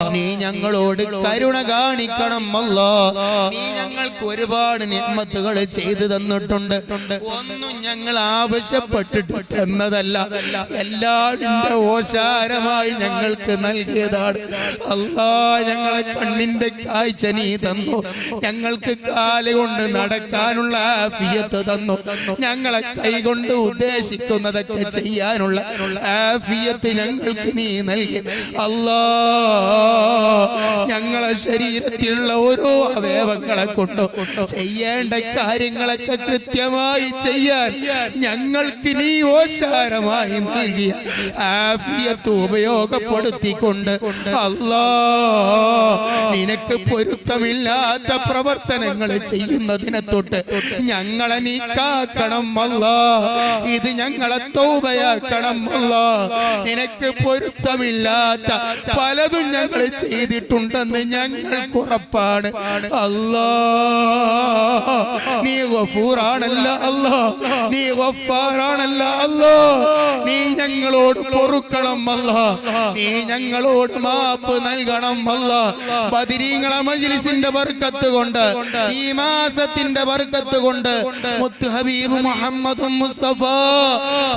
നീ ഞങ്ങളോട് കരുണ കാണിക്കണം അല്ലാ. നീ ഞങ്ങൾക്ക് ഒരുപാട് നിഅമത്തുകൾ ചെയ്തു തന്നിട്ടുണ്ട്. ഒന്നും ഞങ്ങൾ ആവശ്യപ്പെട്ടിട്ട് തന്നതല്ല, എല്ലാവിന്റെ ഓശാരമായി ഞങ്ങൾക്ക് നൽകിയതാണ് അല്ലാ. ഞങ്ങളെ കണ്ണിന്റെ കാഴ്ച നീ തന്നു, ഞങ്ങൾക്ക് കാലുകൊണ്ട് നടക്കാനുള്ള ആഫിയത്ത് തന്നു, ഞങ്ങളെ കൈകൊണ്ട് ഉദ്ദേശിക്കുന്നതൊക്കെ ചെയ്യാനുള്ള ആഫിയത്ത് ഞങ്ങൾക്ക് നീ നൽകി അല്ലാ. ഞങ്ങളെ ശരീരത്തിലുള്ള ഓരോ അവയവങ്ങളെ കൊണ്ട് ചെയ്യേണ്ട കാര്യങ്ങളൊക്കെ കൃത്യമായി ചെയ്യാൻ ഞങ്ങൾക്ക് നീ ഓശാരമായി നൽകിയ ആഫിയത്ത് ഉപയോഗപ്പെടുത്തിക്കൊണ്ട് അല്ലാ, നിനക്ക് പൊരുത്തമില്ലാത്ത പ്രവർത്തനങ്ങൾ ചെയ്യുന്നതിനെ തൊട്ട് ഞങ്ങളെ നീ കാക്കണം അല്ലാ. ഇത് ഞങ്ങളെ തൗബയാക്കണം അല്ലാ. നിനക്ക് പൊരുത്തമില്ലാത്ത പലതും ഞങ്ങൾ ചെയ്തിട്ടുണ്ടെന്ന് ഞങ്ങൾക്ക് ഉറപ്പാണ് അല്ലാ. നീ ഗഫൂറാണല്ല അല്ലാ, നീ ഗഫാറാണല്ല അല്ലാ. നീ ഞങ്ങളോട് പൊറുക്കണം അല്ലാ, നീ ഞങ്ങളോട് മാപ്പ് നൽകണം അല്ലാ. ബദരീങ്ങളെ മജ്ലിസിന്റെ ബർക്കത്ത് കൊണ്ട്, ഈ മാസത്തിന്റെ ബർക്കത്ത് കൊണ്ട് മുത്ത് ഹബീബ് മുഹമ്മദ് മുസ്തഫ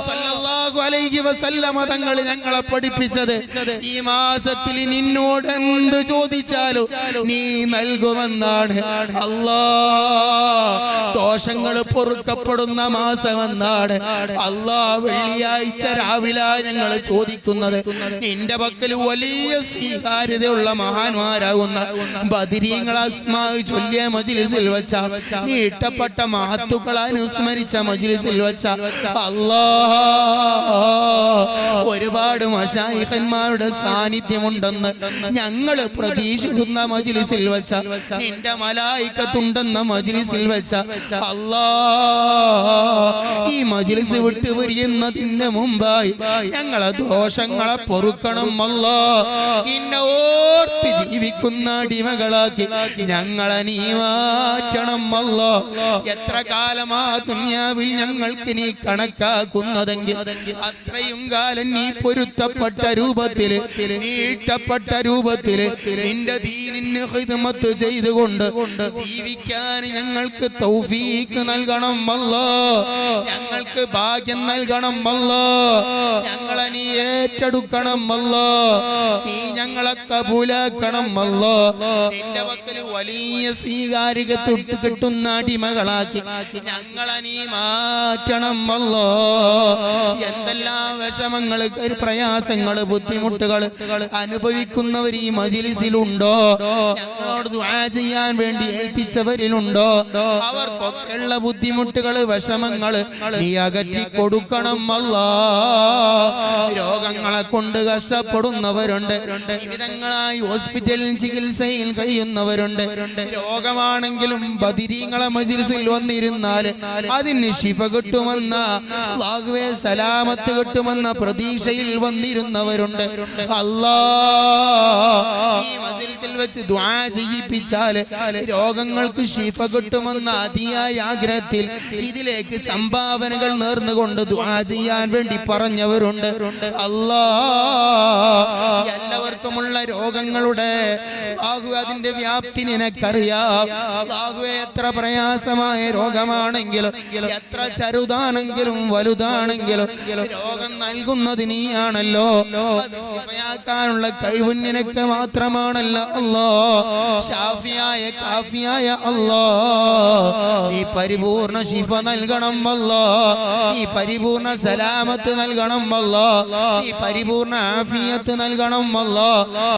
സല്ലല്ലാഹു അലൈഹി വസല്ലമ തങ്ങൾ ഞങ്ങളെ പഠിപ്പിച്ചത് ഈ മാസത്തിൽ നിന്നോട് എന്ത് ചോദിച്ചാലും നീ നൽകുമെന്നാണ് അല്ലാ. ദോഷങ്ങൾ പൊറുക്കപ്പെടുന്ന മാസമെന്നാണ് അല്ലാ. വെള്ളിയാഴ്ച രാവിലെ ഞങ്ങൾ ചോദിക്കുന്നത് നിന്റെ പക്കൽ വലിയ സ്വീകാര്യതയുള്ള മഹാന്മാരാകുന്ന ബദരീങ്ങൾ അസ്മാ ചൊല്ലിയ മജ്ലിസിൽ വെച്ച, നീ ഇഷ്ടപ്പെട്ട മഹത്തുക്കൾ അനുസ്മരിച്ച മജ്ലിസിൽ വെച്ച അല്ലാ, ഒരുപാട് മശായിഖന്മാരുടെ സാന്നിധ്യമുണ്ടെന്ന് ഞങ്ങൾ പ്രതീക്ഷിക്കുന്ന മജ്ലിസിൽ വെച്ച, നിന്റെ മലായികത്തുണ്ടെന്ന മജ്ലിസിൽ വെച്ച അല്ലാ, ഈ മജ്ലിസ് വിട്ടു പിരിയുന്നതിന് മുമ്പായി ഞങ്ങളെ ദോഷങ്ങളെ പൊറുക്കണം അല്ലാ. നിന്നെ ഓർത്ത് ജീവിക്കുന്ന അടിമകളാക്കി ഞങ്ങളെ നീ മാറ്റണം അല്ലാ. എത്ര കാലമാ ദുനിയാവിൽ ഞങ്ങൾക്ക് നീ കണക്കാക്കുന്നതെങ്കിൽ അത്രയും കാലം നീ പൊരുത്തപ്പെട്ട രൂപത്തിൽ, നീ ഇഷ്ടപ്പെട്ട രൂപത്തിൽ നിന്റെ ദീനിന് ഖിദ്മത്ത് ചെയ്തുകൊണ്ട് ജീവിക്കാൻ ഞങ്ങൾക്ക് തൗഫീഖ് നൽകണം അല്ലാ. ഞങ്ങൾക്ക് ഭാഗ്യം നൽകണം അല്ലാ. ഞങ്ങളെ നീ ഏറ്റെടുക്കണം അല്ലാ. നീ ഞങ്ങളെ കബൂലാക്കണം അല്ലാ. നിന്റെ പക്കൽ വലിയ സ്വീകാര്യത കിട്ടുന്ന അടിമകളാക്കി ഞങ്ങളെ നീ മാറ്റണം അല്ലാ. എന്തെല്ലാം വിഷമങ്ങൾ, പ്രയാസങ്ങൾ, ബുദ്ധിമുട്ടുകൾ അനുഭവിക്കുന്നവർ ഈ മജ്ലിസിലുണ്ടോ, ഞങ്ങളോട് ദുആ ചെയ്യാൻ വേണ്ടി ഏൽപ്പിച്ചവരിലുണ്ടോ, അവർക്കൊക്കെയുള്ള ബുദ്ധിമുട്ടുകൾ, വിഷമങ്ങൾ നീ അകറ്റി കൊടുക്കണം അല്ലാ. രോഗങ്ങളെ കൊണ്ട് കഷ്ടപ്പെടുന്നവരുണ്ട്, വിവിധങ്ങളായി ഹോസ്പിറ്റലിൽ ചികിത്സയിൽ കഴിയുന്നവരുണ്ട്. രോഗമാണെങ്കിലും ബദരീങ്ങളെ മജ്ലിസിൽ വന്നിരുന്നാൽ അതിന് ശിഫ കിട്ടുമെന്ന, അല്ലാഹുവേ സലാമത്ത് കിട്ടുമെന്ന പ്രതീക്ഷയിൽ വന്നിരുന്നവരുണ്ട് അല്ലാ. ഈ മജ്ലിസിൽ വെച്ച് ദുആ ചെയ്യിപ്പിച്ചാൽ രോഗങ്ങൾക്ക് ശിഫ കിട്ടുമെന്ന അതിയായ ആഗ്രഹത്തിൽ ഇതിലേക്ക് സംഭാവനകൾ നേർന്നുകൊണ്ട് ദുആ ചെയ്യാൻ വേണ്ടി പറഞ്ഞവരുണ്ട് അല്ലാ. എല്ലാവർക്കുമുള്ള രോഗങ്ങളുടെ അതിന്റെ വ്യാപ്തി നിനക്കറിയാം. എത്ര പ്രയാസമായ രോഗമാണെങ്കിലും, എത്ര ചെറുതാണെങ്കിലും വലുതാണെങ്കിലും രോഗം നൽകുന്നത് നീയാണല്ലോ. അത് ശിഫയാക്കാനുള്ള കഴിവ് നിനക്ക് മാത്രമാണല്ലോ അല്ലാ. ഷാഫിയായ കാഫിയായ അല്ലാ, നീ പരിപൂർണ ശിഫ നൽകണം അല്ലാ. നീ പരിപൂർണ സലാമത്ത് നൽകണം അല്ലാ. നീ പരിപൂർണ ആഫിയത്ത് നൽകണം അല്ലാ.